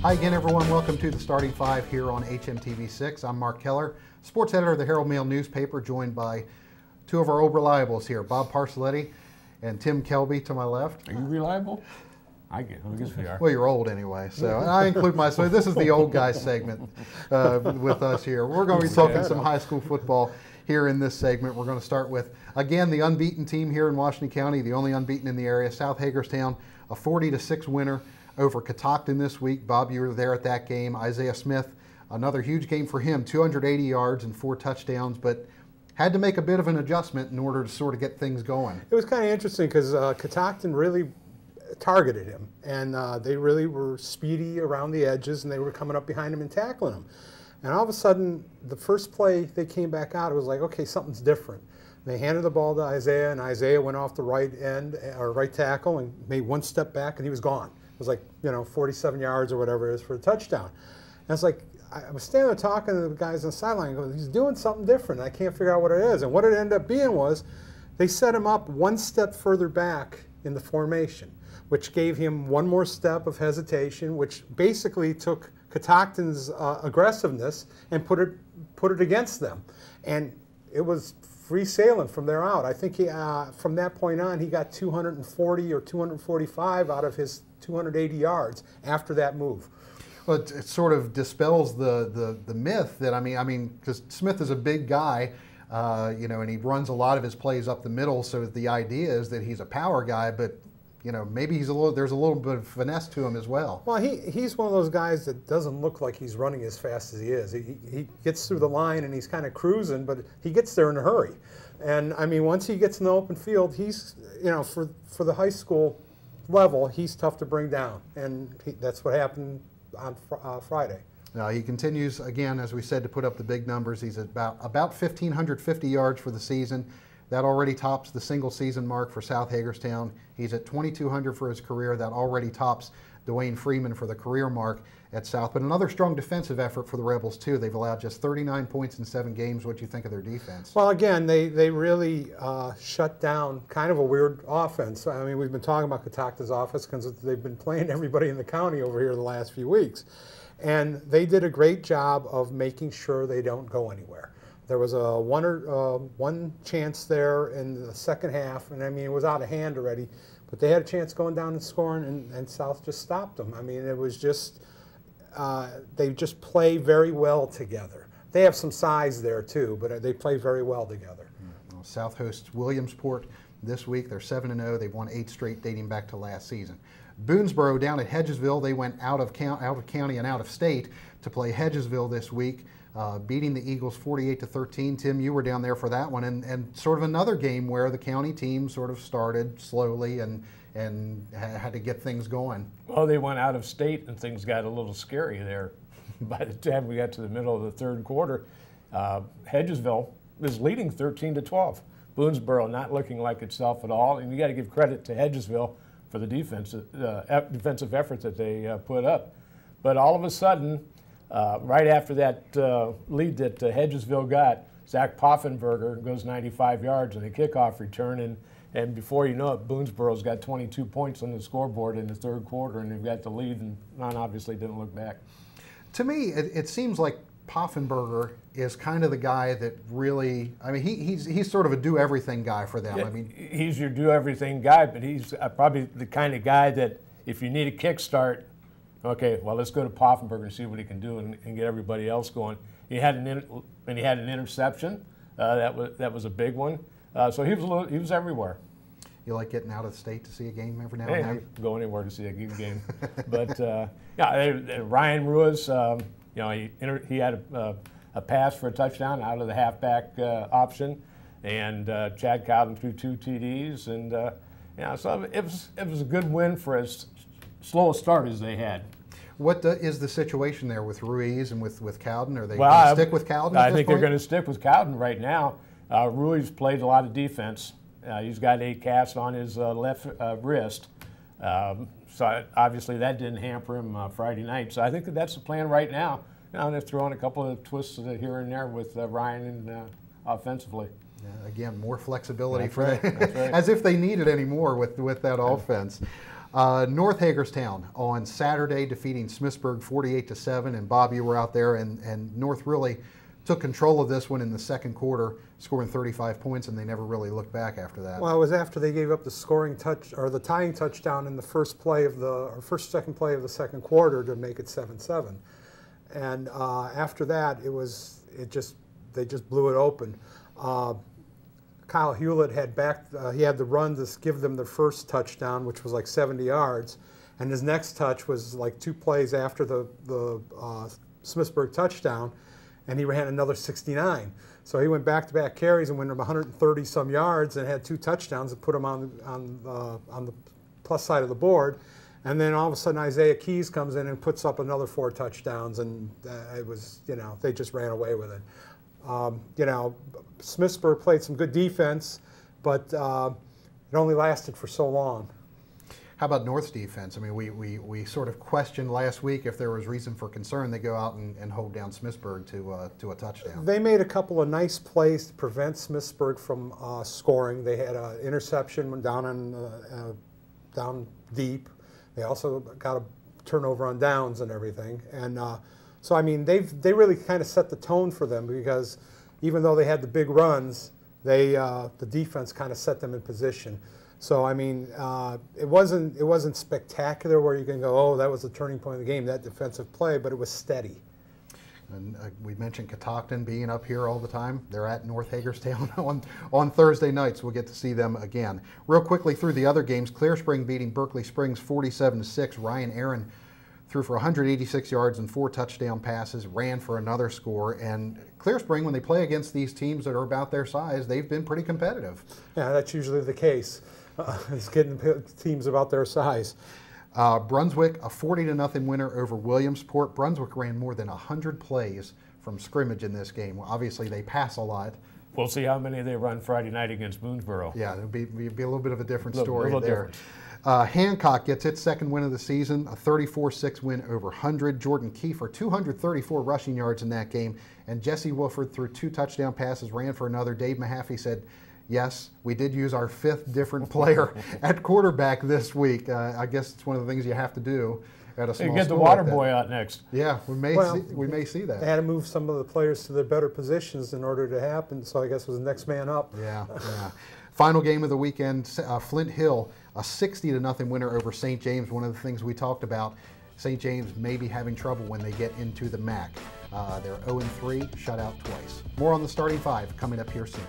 Hi again, everyone. Welcome to the Starting Five here on HMTV6. I'm Mark Keller, sports editor of the Herald Mail newspaper, joined by two of our old reliables here, Bob Parcelletti and Tim Kelby to my left. Are you reliable? I guess we are. Well, you're old anyway, so I include myself. This is the old guy segment with us here. We're going to be talking some high school football here in this segment. We're going to start with, again, the unbeaten team here in Washington County, the only unbeaten in the area, South Hagerstown, a 40-6 winner over Catoctin this week. Bob, you were there at that game. Isaiah Smith, another huge game for him, 280 yards and 4 touchdowns, but had to make a bit of an adjustment in order to sort of get things going. It was kind of interesting because Catoctin really targeted him, and they really were speedy around the edges, and they were coming up behind him and tackling him. And all of a sudden, the first play they came back out, it was like, okay, something's different. They handed the ball to Isaiah, and Isaiah went off the right end, or right tackle, and made one step back, and he was gone. It was like, 47 yards or whatever it is for a touchdown. And it's like, I was standing there talking to the guys on the sideline, going, he's doing something different. I can't figure out what it is. And what it ended up being was they set him up one step further back in the formation, which gave him one more step of hesitation, which basically took Catoctin's aggressiveness and put it against them. And it was free sailing from there out. I think from that point on, he got 240 or 245 out of his 280 yards after that move. Well, it sort of dispels the myth that, I mean, because Smith is a big guy, and he runs a lot of his plays up the middle, so the idea is that he's a power guy, but maybe there's a little bit of finesse to him as well. Well, he's one of those guys that doesn't look like he's running as fast as he is. He gets through the line and he's kind of cruising, but he gets there in a hurry. And I mean, once he gets in the open field, he's, for the high school level, he's tough to bring down, and that's what happened on Friday. Now he continues, again, as we said, to put up the big numbers. He's at about 1,550 yards for the season. That already tops the single season mark for South Hagerstown. He's at 2,200 for his career. That already tops Dwayne Freeman for the career mark at South. But another strong defensive effort for the Rebels, too. They've allowed just 39 points in 7 games. What do you think of their defense? Well, again, they really shut down kind of a weird offense. I mean, we've been talking about Catoctin's offense because they've been playing everybody in the county over here the last few weeks. And they did a great job of making sure they don't go anywhere. There was a one chance there in the second half, and I mean, it was out of hand already, but they had a chance going down and scoring, and South just stopped them. I mean, it was just, they just play very well together. They have some size there too, but they play very well together. Well, South hosts Williamsport this week. They're 7-0. They've won 8 straight dating back to last season. Boonesboro down at Hedgesville, they went out of county and out of state to play Hedgesville this week. Beating the Eagles 48-13. Tim, you were down there for that one, and sort of another game where the county team sort of started slowly and had to get things going. Well, they went out of state and things got a little scary there. By the time we got to the middle of the third quarter, Hedgesville was leading 13-12. Boonesboro not looking like itself at all, and you got to give credit to Hedgesville for the defensive effort that they put up. But all of a sudden, right after that lead that Hedgesville got, Zach Poffenberger goes 95 yards on a kickoff return, and before you know it, Boonesboro's got 22 points on the scoreboard in the third quarter, and they've got the lead, and obviously didn't look back. To me, it seems like Poffenberger is kind of the guy that really, I mean, he's sort of a do-everything guy for them. Yeah, I mean, he's your do-everything guy, but he's probably the kind of guy that if you need a kickstart, okay, well, let's go to Poffenberger and see what he can do and get everybody else going. He had an interception. That was a big one. So he was everywhere. You like getting out of the state to see a game every now and then? I'd go anywhere to see a good game. But Ryan Ruiz, he had a pass for a touchdown out of the halfback option, and Chad Cowden threw 2 TDs, and so it was a good win for as slow a start as they had. What is the situation there with Ruiz and with Cowden? Are they going to stick with Cowden? I think they're going to stick with Cowden right now. Ruiz played a lot of defense. He's got a cast on his left wrist. So obviously that didn't hamper him Friday night. So I think that's the plan right now. They're throwing a couple of twists here and there with Ryan offensively. Again, more flexibility That's for right, them, that's right. as if they need it anymore with that offense. North Hagerstown on Saturday defeating Smithsburg 48-7, and Bob, you were out there, and North really took control of this one in the second quarter, scoring 35 points, and they never really looked back after that. Well, it was after they gave up the scoring touch or the tying touchdown in the first second play of the second quarter to make it 7-7, and after that they just blew it open. Kyle Hewlett had he had the run to give them their first touchdown, which was like 70 yards, and his next touch was like 2 plays after the Smithsburg touchdown, and he ran another 69. So he went back-to-back carries and went 130 some yards and had 2 touchdowns and put him on the plus side of the board. And then all of a sudden Isaiah Keys comes in and puts up another 4 touchdowns, and it was, they just ran away with it. Smithsburg played some good defense, but it only lasted for so long. How about North's defense? I mean, we sort of questioned last week if there was reason for concern. They go out and hold down Smithsburg to a touchdown. They made a couple of nice plays to prevent Smithsburg from scoring. They had an interception down deep. They also got a turnover on downs and everything. And so, I mean, they really kind of set the tone for them, because even though they had the big runs, the defense kind of set them in position. So, I mean, it wasn't spectacular where you can go, oh, that was the turning point of the game, that defensive play, but it was steady. And we mentioned Catoctin being up here all the time. They're at North Hagerstown on Thursday nights. We'll get to see them again. Real quickly through the other games, Clear Spring beating Berkeley Springs 47-6. Ryan Aaron threw for 186 yards and 4 touchdown passes, ran for another score. And Clear Spring, when they play against these teams that are about their size, they've been pretty competitive. Yeah, that's usually the case. It's getting teams about their size. Brunswick, a 40-0 winner over Williamsport. Brunswick ran more than 100 plays from scrimmage in this game. Well, obviously, they pass a lot. We'll see how many they run Friday night against Boonesboro. Yeah, it'll be a little bit of a different story there. Different. Hancock gets its second win of the season, a 34-6 win over 100. Jordan Kiefer, 234 rushing yards in that game. And Jesse Wolford threw 2 touchdown passes, ran for another. Dave Mahaffey said, yes, we did use our 5th different player at quarterback this week. I guess it's one of the things you have to do at a small school. You get the water boy out next. Yeah, we may see that. They had to move some of the players to their better positions in order to happen, so I guess it was the next man up. Yeah. Final game of the weekend, Flint Hill, a 60-0 winner over St. James. One of the things we talked about, St. James may be having trouble when they get into the MAC. They're 0-3, shut out twice. More on the starting 5 coming up here soon.